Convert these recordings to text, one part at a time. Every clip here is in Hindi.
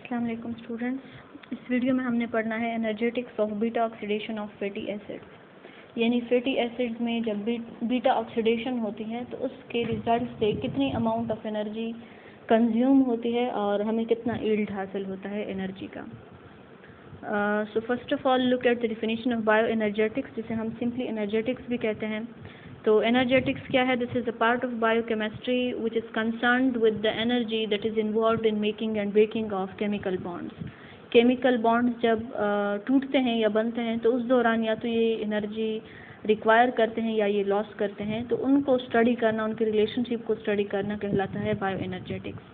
अस्सलाम वालेकुम स्टूडेंट्स। इस वीडियो में हमने पढ़ना है energetics of beta oxidation of fatty acids. यानी फैटी एसिड्स में जब बीटा ऑक्सीडेशन होती है तो उसके रिजल्ट से कितनी अमाउंट ऑफ एनर्जी कंज्यूम होती है और हमें कितना यील्ड हासिल होता है एनर्जी का। So first of all look at the definition of bio energetics, जिसे हम सिंपली एनर्जेटिक्स भी कहते हैं। तो एनर्जेटिक्स क्या है? This is a part of biochemistry which is concerned with the energy that is involved in making and breaking of chemical bonds. Chemical bonds जब टूटते हैं या बनते हैं तो उस दौरान या तो ये एनर्जी रिक्वायर करते हैं या ये लॉस करते हैं, तो उनको स्टडी करना, उनके रिलेशनशिप को स्टडी करना कहलाता है बायो एनर्जेटिक्स।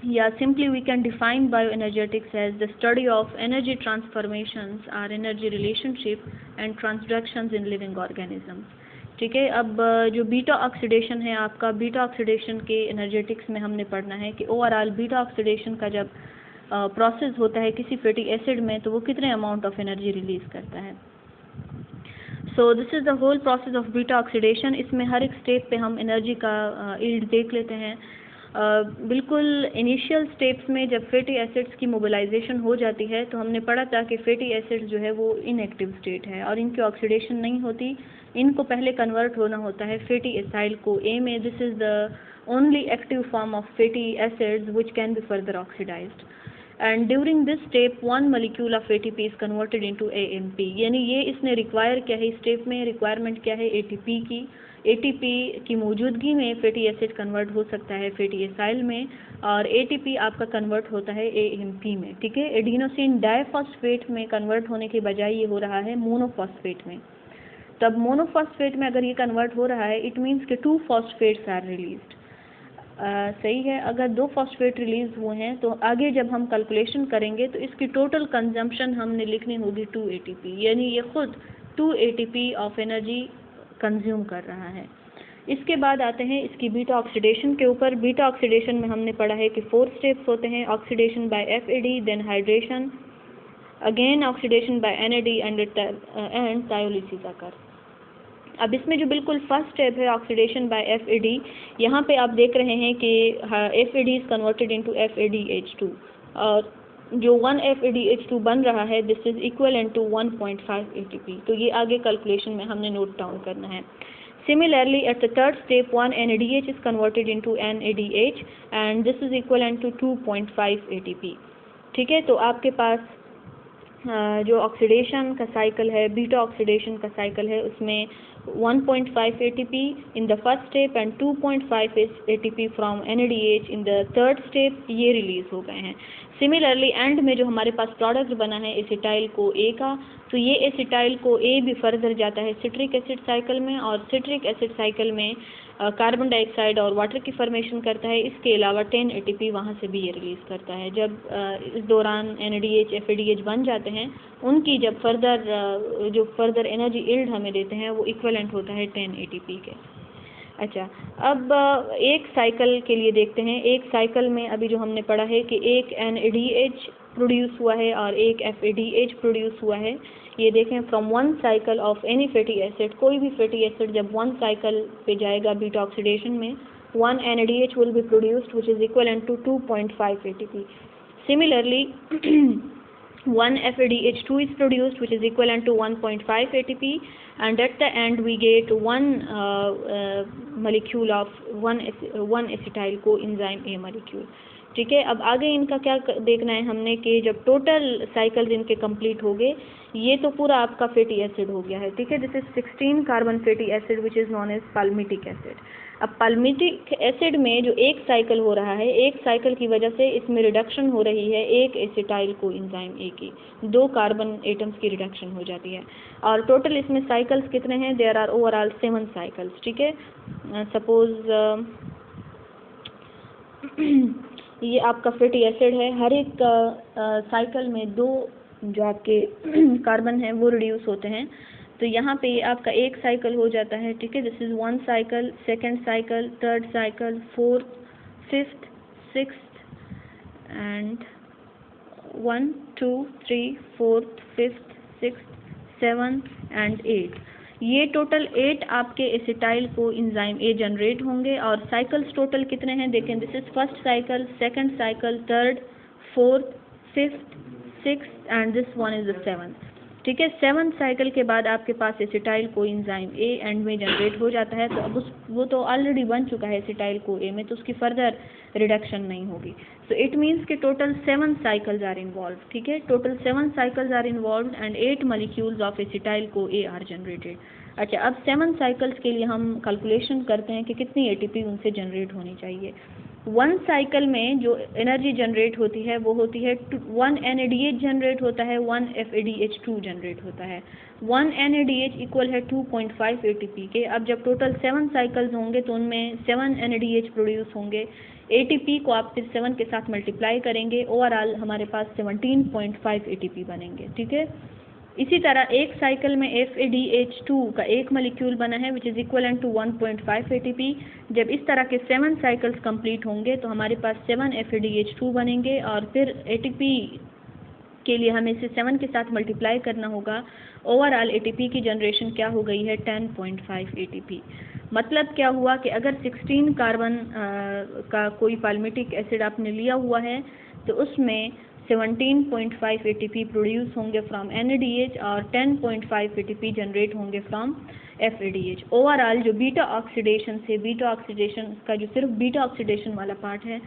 या simply we can define bioenergetics as the study of energy transformations or energy relationship and transductions in living organisms। ठीक है, अब जो बीटा ऑक्सीडेशन है, आपका बीटा ऑक्सीडेशन के एनर्जेटिक्स में हमने पढ़ना है कि ओवरऑल बीटा ऑक्सीडेशन का जब प्रोसेस होता है किसी फैटी एसिड में तो वो कितने अमाउंट ऑफ एनर्जी रिलीज करता है। So this is the whole process of beta oxidation. इसमें हर एक स्टेप पे हम एनर्जी का यील्ड देख लेते हैं। बिल्कुल इनिशियल स्टेप्स में जब फैटी एसिड्स की मोबिलाइजेशन हो जाती है तो हमने पढ़ा था कि फैटी एसिड्स जो है वो इनएक्टिव स्टेट है और इनकी ऑक्सीडेशन नहीं होती। इनको पहले कन्वर्ट होना होता है फैटी एसाइल को ए में। This is the only active form of fatty acids which can be further oxidised, and during this step one molecule of ATP is converted into AMP. यानी ये इसने रिक्वायर क्या है, स्टेप में रिक्वायरमेंट क्या है, एटीपी की। एटीपी की मौजूदगी में फैटी एसिड कन्वर्ट हो सकता है फैटी एसाइल में, और एटीपी आपका कन्वर्ट होता है एएमपी में। ठीक है, एडिनोसिन डाइफॉस्फेट में कन्वर्ट होने के बजाय ये हो रहा है मोनोफॉस्फेट में। तब मोनोफॉस्फेट में अगर ये कन्वर्ट हो रहा है, इट मीन्स कि 2 फॉस्फेट्स आर रिलीज्ड। सही है, अगर 2 फॉस्फेट रिलीज हुए हैं तो आगे जब हम कैलकुलेशन करेंगे तो इसकी टोटल कंजम्पशन हमने लिखनी होगी 2 एटीपी। यानी ये खुद 2 एटीपी ऑफ एनर्जी कंज्यूम कर रहा है। इसके बाद आते हैं इसकी बीटा ऑक्सीडेशन के ऊपर। बीटा ऑक्सीडेशन में हमने पढ़ा है कि 4 स्टेप्स होते हैं। Oxidation by FAD, then hydration, again oxidation by NAD and thiolysis occur. अब इसमें जो बिल्कुल फर्स्ट स्टेप है ऑक्सीडेशन बाय एफएडी, यहाँ पे आप देख रहे हैं कि FAD is converted into FADH two, और जो 1 FADH2 बन रहा है this is equal to 1.5 ATP। तो ये आगे कैलकुलेशन में हमने नोट डाउन करना है। Similarly at the third step 1 NADH is converted into NADH and this is equal to 2.5 ATP। ठीक है, तो आपके पास जो ऑक्सीडेशन का साइकिल है, बीटा ऑक्सीडेशन का साइकिल है, उसमें 1.5 ATP in the first step and 2.5 ATP from NADH in the third step, ये रिलीज हो गए हैं। सिमिलरली एंड में जो हमारे पास प्रोडक्ट बना है एसिटाइल को ए का, तो ये एसिटाइल को ए भी फर्दर जाता है सिट्रिक एसिड साइकिल में, और सिट्रिक एसिड साइकिल में कार्बन डाइऑक्साइड और वाटर की फॉर्मेशन करता है। इसके अलावा 10 ATP वहाँ से भी ये रिलीज़ करता है। जब इस दौरान NADH FADH बन जाते हैं, उनकी जब फर्दर एनर्जी यील्ड हमें देते हैं वो इक्वलेंट होता है 10 ATP के। अच्छा, अब एक साइकिल के लिए देखते हैं। एक साइकिल में अभी जो हमने पढ़ा है कि एक NADH प्रोड्यूस हुआ है और एक FADH प्रोड्यूस हुआ है। ये देखें, from 1 cycle of any fatty acid, कोई भी फैटी एसिड जब 1 साइकिल पे जाएगा बीटा ऑक्सीडेशन में, 1 NADH will be produced which is equal to 2.5 ATP। Similarly 1 FADH2 is produced which is equivalent to 1.5 ATP, and at the end we get one molecule of 1 acetyl coenzyme A molecule। ठीक है, अब आगे इनका क्या देखना है हमने कि जब टोटल साइकिल्स इनके कंप्लीट हो गए, ये तो पूरा आपका फैटी एसिड हो गया है। ठीक है, this is 16 carbon fatty acid which is known as palmitic acid. अब पाल्मिटिक एसिड में जो एक साइकिल हो रहा है, एक साइकिल की वजह से इसमें रिडक्शन हो रही है एक एसिटाइल कोएंजाइम ए की, 2 कार्बन एटम्स की रिडक्शन हो जाती है। और टोटल इसमें साइकिल्स कितने हैं? There are overall 7 cycles. ठीक है, सपोज ये आपका फैटी एसिड है, हर एक साइकिल में 2 जो आपके कार्बन हैं वो रिड्यूस होते हैं। तो यहाँ पे आपका एक साइकिल हो जाता है। ठीक है, this is 1 cycle, second cycle, third cycle, 4th, 5th, 6th and 1 2 3 4th 5th 6th 7th and 8। ये टोटल 8 आपके acetyl co enzyme A generate होंगे। और साइकिल्स टोटल कितने हैं देखें, this is first cycle, second cycle, third, 4th, 5th, 6th and this one is the 7th। ठीक है, 7th साइकिल के बाद आपके पास एसिटाइल कोएंजाइम ए एंड में जनरेट हो जाता है। तो अब वो तो ऑलरेडी बन चुका है एसिटाइल को ए में, तो उसकी फर्दर रिडक्शन नहीं होगी। सो इट मीन्स कि टोटल 7 साइकिल्स आर इन्वॉल्व। ठीक है, total 7 cycles are involve and 8 molecules of acetyl co A are generated. अच्छा, अब 7 साइकिल्स के लिए हम कैलकुलेशन करते हैं कि कितनी एटीपी उनसे जनरेट होनी चाहिए। 1 साइकिल में जो एनर्जी जनरेट होती है वो होती है 1 NADH जनरेट होता है, 1 FADH2 जनरेट होता है। 1 NADH इक्वल है 2.5 ATP के। अब जब टोटल 7 साइकिल्स होंगे तो उनमें 7 NADH प्रोड्यूस होंगे। ATP को आप फिर 7 के साथ मल्टीप्लाई करेंगे, ओवरऑल हमारे पास 17.5 ATP बनेंगे। ठीक है, इसी तरह एक साइकिल में FADH2 का एक मॉलिक्यूल बना है which is equivalent to 1.5 ATP। जब इस तरह के 7 साइकिल्स कंप्लीट होंगे तो हमारे पास 7 FADH2 बनेंगे और फिर ATP के लिए हमें इसे 7 के साथ मल्टीप्लाई करना होगा। ओवरऑल ATP की जनरेशन क्या हो गई है 10.5 ATP। मतलब क्या हुआ कि अगर 16 कार्बन का कोई पाल्मिटिक एसिड आपने लिया हुआ है तो उसमें 17.5 ATP प्रोड्यूस होंगे फ्रॉम NADH और 10.5 ATP जनरेट होंगे फ्रॉम FADH। ओवरऑल जो बीटा ऑक्सीडेशन से, बीटा ऑक्सीडेशन का जो सिर्फ बीटा ऑक्सीडेशन वाला पार्ट है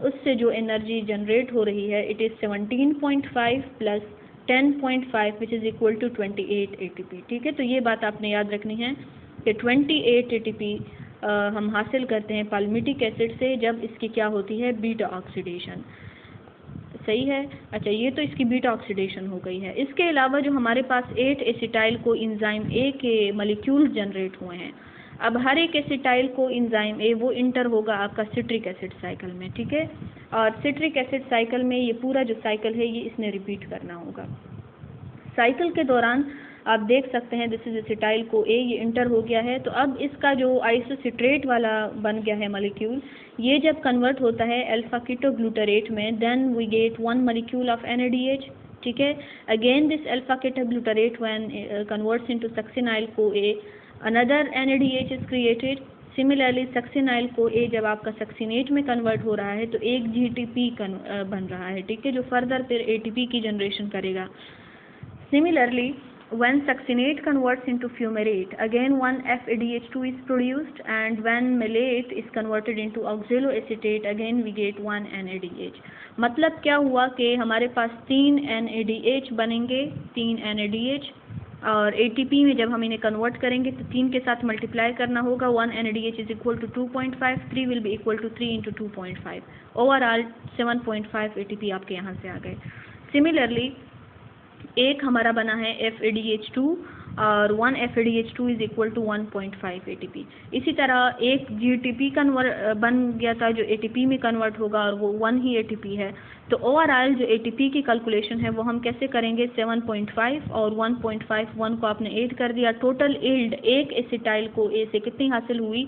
उससे जो एनर्जी जनरेट हो रही है it is 17.5 plus 10.5 which is equal to 28 ATP। ठीक है, तो ये बात आपने याद रखनी है कि 28 ATP हम हासिल करते हैं पाल्मिटिक एसिड से जब इसकी क्या होती है बीटा ऑक्सीडेशन। सही है। अच्छा, ये तो इसकी बीटा ऑक्सीडेशन हो गई है। इसके अलावा जो हमारे पास 8 एसिटाइल को एंजाइम ए के मॉलिक्यूल्स जनरेट हुए हैं। अब हर एक एसिटाइल को एंजाइम ए वो इंटर होगा आपका सिट्रिक एसिड साइकिल में। ठीक है, और सिट्रिक एसिड साइकिल में ये पूरा जो साइकिल है ये इसने रिपीट करना होगा। साइकिल के दौरान आप देख सकते हैं दिस इज एसिटाइल को ए, ये इंटर हो गया है। तो अब इसका जो आइसोसिट्रेट वाला बन गया है मॉलिक्यूल, ये जब कन्वर्ट होता है अल्फा कीटोग्लूटारेट में, then we get 1 molecule of NADH। ठीक है, again this alpha ketoglutarate when converts into succinyl co A, another NADH is created. Similarly succinyl co A जब आपका सक्सिनेट में कन्वर्ट हो रहा है तो एक GTP बन रहा है। ठीक है, जो फर्दर फिर ATP की जनरेशन करेगा। Similarly, when succinate converts into fumarate, again one FADH2 is produced, and when malate is converted into oxaloacetate, again we get one NADH। मतलब क्या हुआ कि हमारे पास 3 NADH बनेंगे, 3 NADH, और ATP में जब हम इन्हें कन्वर्ट करेंगे तो 3 के साथ मल्टीप्लाई करना होगा। 1 NADH is equal to 2.5, 3 will be equal to 3 into 2.5, overall 7.5 ATP आपके यहाँ से आ गए। सिमिलरली एक हमारा बना है FADH2 और 1 FADH2 is equal to 1.5 ATP। इसी तरह एक GTP बन गया था जो ATP में कन्वर्ट होगा और वो 1 ही ATP है। तो ओवरऑल जो ATP की कैलकुलेशन है वो हम कैसे करेंगे, 7.5 और 1.5, 1 को आपने ऐड कर दिया। टोटल यील्ड एक एसिटाइल को ए से कितनी हासिल हुई,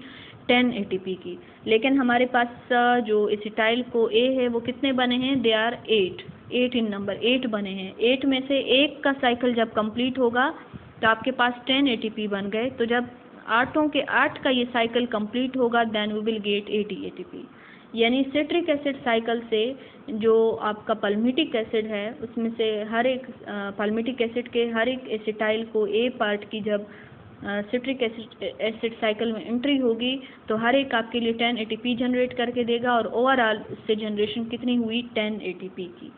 10 ATP की। लेकिन हमारे पास जो एसिटाइल को ए है वो कितने बने हैं, दे आर 8 इन नंबर, 8 बने हैं। 8 में से एक का साइकिल जब कंप्लीट होगा तो आपके पास 10 ATP बन गए। तो जब 8 के 8 का ये साइकिल कंप्लीट होगा then we will get 80 ATP। यानी सिट्रिक एसिड साइकिल से जो आपका पाल्मिटिक एसिड है उसमें से हर एक पाल्मिटिक एसिड के हर एक एसिटाइल को ए पार्ट की जब सिट्रिक एसिड साइकिल में एंट्री होगी तो हर एक आपके लिए 10 ATP जनरेट करके देगा और ओवरऑल उससे जनरेशन कितनी हुई, 10 ATP की।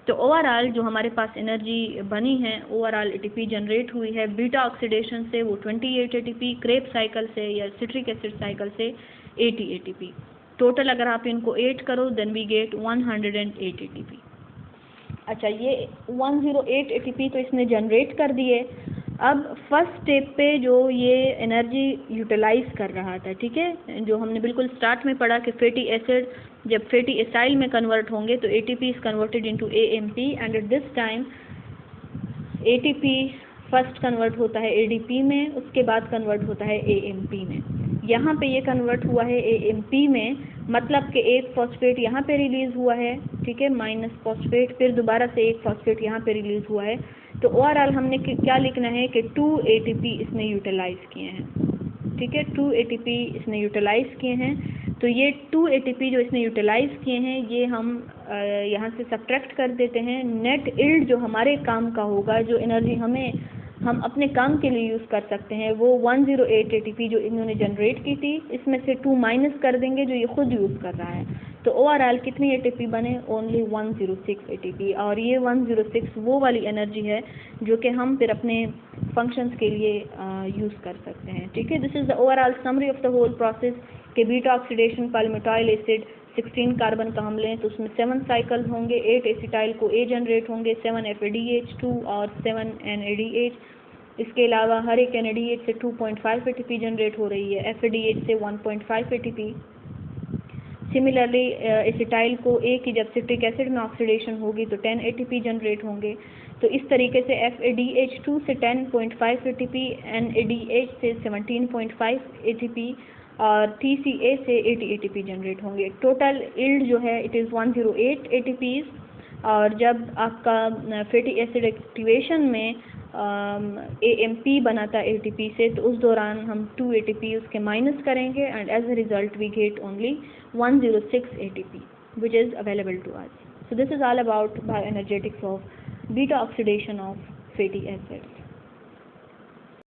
तो ओवरऑल जो हमारे पास एनर्जी बनी है, ओवरऑल ATP जनरेट हुई है बीटा ऑक्सीडेशन से वो 28 ATP, क्रेब साइकिल से या सिट्रिक एसिड साइकिल से 80 ATP। टोटल अगर आप इनको 8 करो देन वी गेट 108 ATP। अच्छा, ये 108 ATP तो इसने जनरेट कर दिए। अब फर्स्ट स्टेप पे जो ये एनर्जी यूटिलाइज कर रहा था, ठीक है, जो हमने बिल्कुल स्टार्ट में पढ़ा कि फैटी एसिड जब फैटी एसाइल में कन्वर्ट होंगे तो ATP is converted into AMP and at this time ATP first convert होता है ADP में, उसके बाद कन्वर्ट होता है AMP में। यहाँ पे ये कन्वर्ट हुआ है AMP में, मतलब कि एक फॉस्फेट यहाँ पे रिलीज हुआ है, ठीक है, माइनस फॉस्फेट, फिर दोबारा से एक फॉस्फेट यहाँ पे रिलीज हुआ है। तो ओवरऑल हमने क्या लिखना है कि 2 ATP इसने यूटिलाइज किए हैं, ठीक है, 2 ATP इसने यूटिलाइज किए हैं। तो ये 2 ATP जो इसने यूटिलाइज़ किए हैं ये हम यहाँ से सब्ट्रैक्ट कर देते हैं। नेट यील्ड जो हमारे काम का होगा, जो एनर्जी हम अपने काम के लिए यूज़ कर सकते हैं, वो 108 ATP जो इन्होंने जनरेट की थी, इसमें से 2 माइनस कर देंगे जो ये खुद यूज़ कर रहा है। तो ओवरऑल कितनी ATP बने? Only 106 ATP। और ये 106 वो वाली एनर्जी है जो कि हम फिर अपने फंक्शंस के लिए यूज़ कर सकते हैं। ठीक है, this is the overall summary of the whole process के beta oxidation palmityl acid 16 carbon का हम लें तो उसमें 7 साइकिल होंगे, 8 एसिटाइल को A जनरेट होंगे, 7 FADH2 और 7 NADH। इसके अलावा हर एक NADH से 2.5 ATP जनरेट हो रही है, FADH से 1.5 ATP। Similarly acetyl co A की जब सिट्रिक एसिड में ऑक्सीडेशन होगी तो 10 ATP जनरेट होंगे। तो इस तरीके से FADH2 से 10.5 ATP, NADH से 17.5 ATP और TCA से 80 ATP जनरेट होंगे। टोटल यील्ड जो है इट इज़ 108 ATPs। और जब आपका फैटी एसिड एक्टिवेशन में AMP बनाता है ATP से, तो उस दौरान हम 2 ATP उसके माइनस करेंगे and as a result we get only 106 ATP which is available to us. So this is all about bioenergetics of beta oxidation of fatty acids.